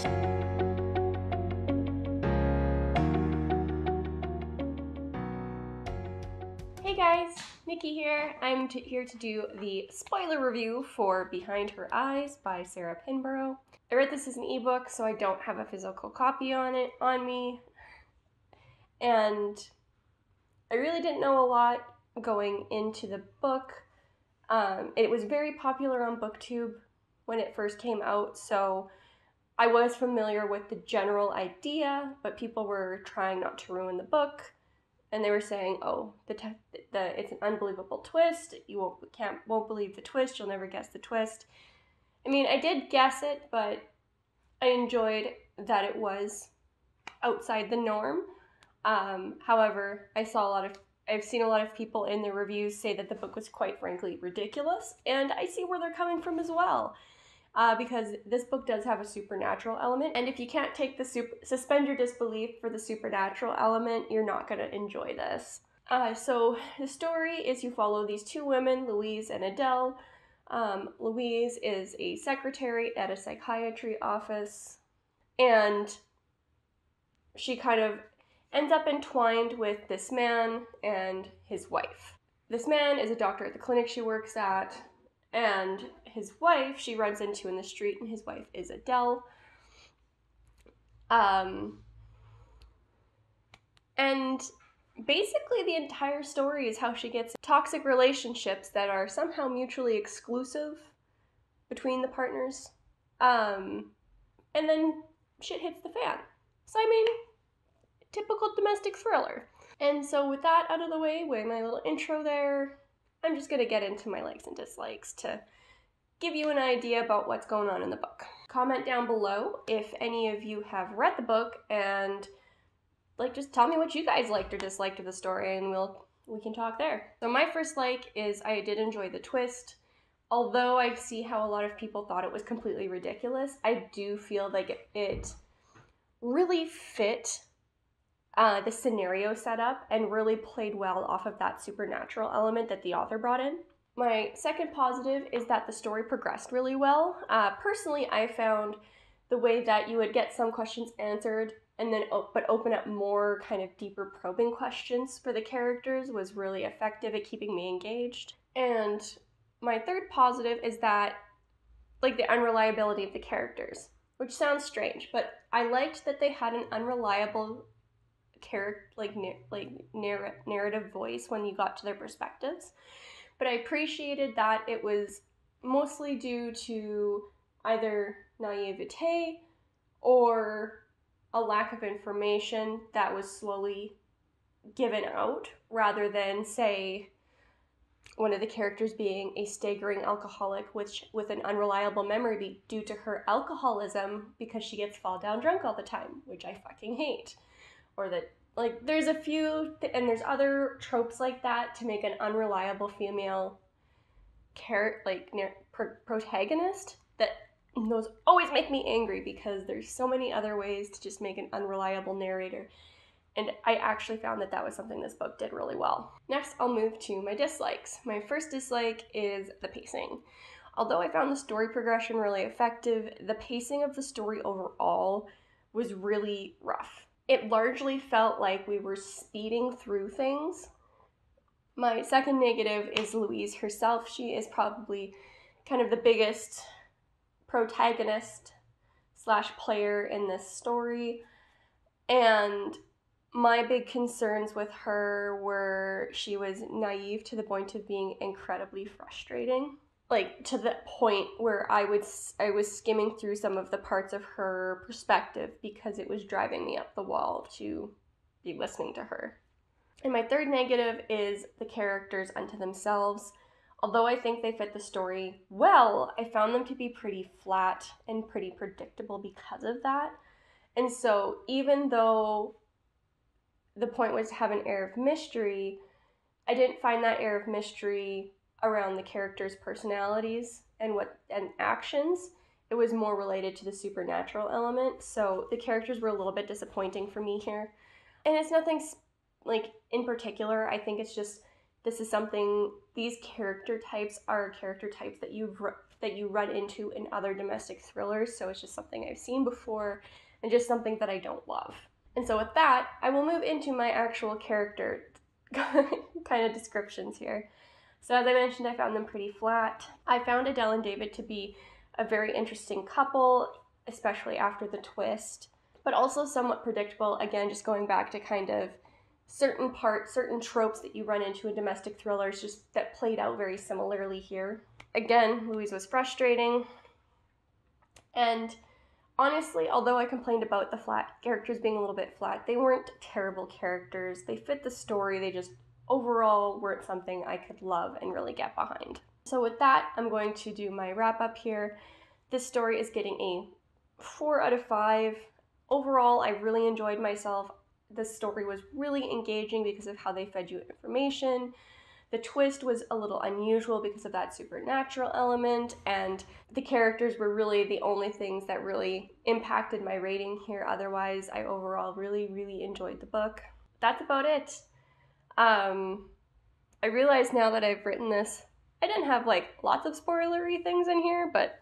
Hey guys, Nikki here. I'm here to do the spoiler review for Behind Her Eyes by Sarah Pinborough. I read this as an ebook, so I don't have a physical copy on me, and I really didn't know a lot going into the book. It was very popular on BookTube when it first came out, so I was familiar with the general idea, but people were trying not to ruin the book. And they were saying, "Oh, it's an unbelievable twist. You won't believe the twist. You'll never guess the twist." I mean, I did guess it, but I enjoyed that it was outside the norm. However, I've seen a lot of people in the reviews say that the book was quite frankly ridiculous, and I see where they're coming from as well. Because this book does have a supernatural element, and if you can't take suspend your disbelief for the supernatural element, you're not going to enjoy this. So the story is you follow these two women, Louise and Adele. Louise is a secretary at a psychiatry office, and she kind of ends up entwined with this man and his wife. This man is a doctor at the clinic she works at, and his wife she runs into in the street, and his wife is Adele. And basically the entire story is how she gets toxic relationships that are somehow mutually exclusive between the partners. And then shit hits the fan. So I mean, typical domestic thriller. And so with that out of the way, with my little intro there, I'm just going to get into my likes and dislikes to give you an idea about what's going on in the book. Comment down below if any of you have read the book, and just tell me what you guys liked or disliked of the story, and we can talk there. So my first like is I did enjoy the twist. Although I see how a lot of people thought it was completely ridiculous, I do feel like it really fit the scenario setup and really played well off of that supernatural element that the author brought in. My second positive is that the story progressed really well. Personally, I found the way that you would get some questions answered and then but open up more kind of deeper probing questions for the characters was really effective at keeping me engaged. And my third positive is that the unreliability of the characters, which sounds strange, but I liked that they had an unreliable narrative voice when you got to their perspectives. But I appreciated that it was mostly due to either naivete or a lack of information that was slowly given out, rather than, say, one of the characters being a staggering alcoholic with an unreliable memory due to her alcoholism because she gets fall down drunk all the time, which I fucking hate. Or that, there's a few, and there's other tropes like that to make an unreliable female protagonist, that those always make me angry because there's so many other ways to just make an unreliable narrator. And I actually found that was something this book did really well. Next, I'll move to my dislikes. My first dislike is the pacing. Although I found the story progression really effective, the pacing of the story overall was really rough. It largely felt like we were speeding through things. My second negative is Louise herself. She is probably kind of the biggest protagonist / player in this story. And my big concerns with her were she was naive to the point of being incredibly frustrating. To the point where I was skimming through some of the parts of her perspective because it was driving me up the wall to be listening to her. And my third negative is the characters unto themselves. Although I think they fit the story well, I found them to be pretty flat and pretty predictable because of that. And so even though the point was to have an air of mystery, I didn't find that air of mystery around the characters' personalities and actions. It was more related to the supernatural element, so the characters were a little bit disappointing for me here. And it's nothing in particular. I think it's just these character types are character types that you've that you run into in other domestic thrillers, so it's just something I've seen before and just something that I don't love. And so with that, I will move into my actual character kind of descriptions here. So as I mentioned, I found them pretty flat. I found Adele and David to be a very interesting couple, especially after the twist, but also somewhat predictable, again, just going back to kind of certain tropes that you run into in domestic thrillers, just that played out very similarly here. Again, Louise was frustrating, and honestly, although I complained about the flat characters being a little bit flat, they weren't terrible characters. They fit the story, they just overall weren't something I could love and really get behind. So with that, I'm going to do my wrap up here. This story is getting a 4 out of 5. Overall, I really enjoyed myself. This story was really engaging because of how they fed you information. The twist was a little unusual because of that supernatural element, and the characters were really the only things that really impacted my rating here. Otherwise, I overall really enjoyed the book. That's about it. I realize now that I've written this, I didn't have like lots of spoilery things in here, but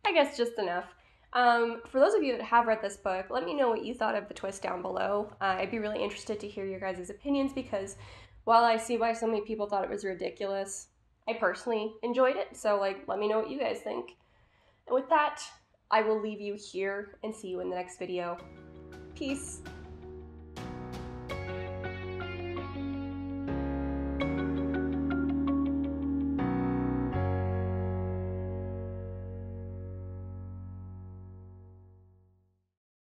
I guess just enough. For those of you that have read this book, let me know what you thought of the twist down below. I'd be really interested to hear your guys' opinions, because while I see why so many people thought it was ridiculous, I personally enjoyed it. So let me know what you guys think. And with that, I will leave you here and see you in the next video. Peace.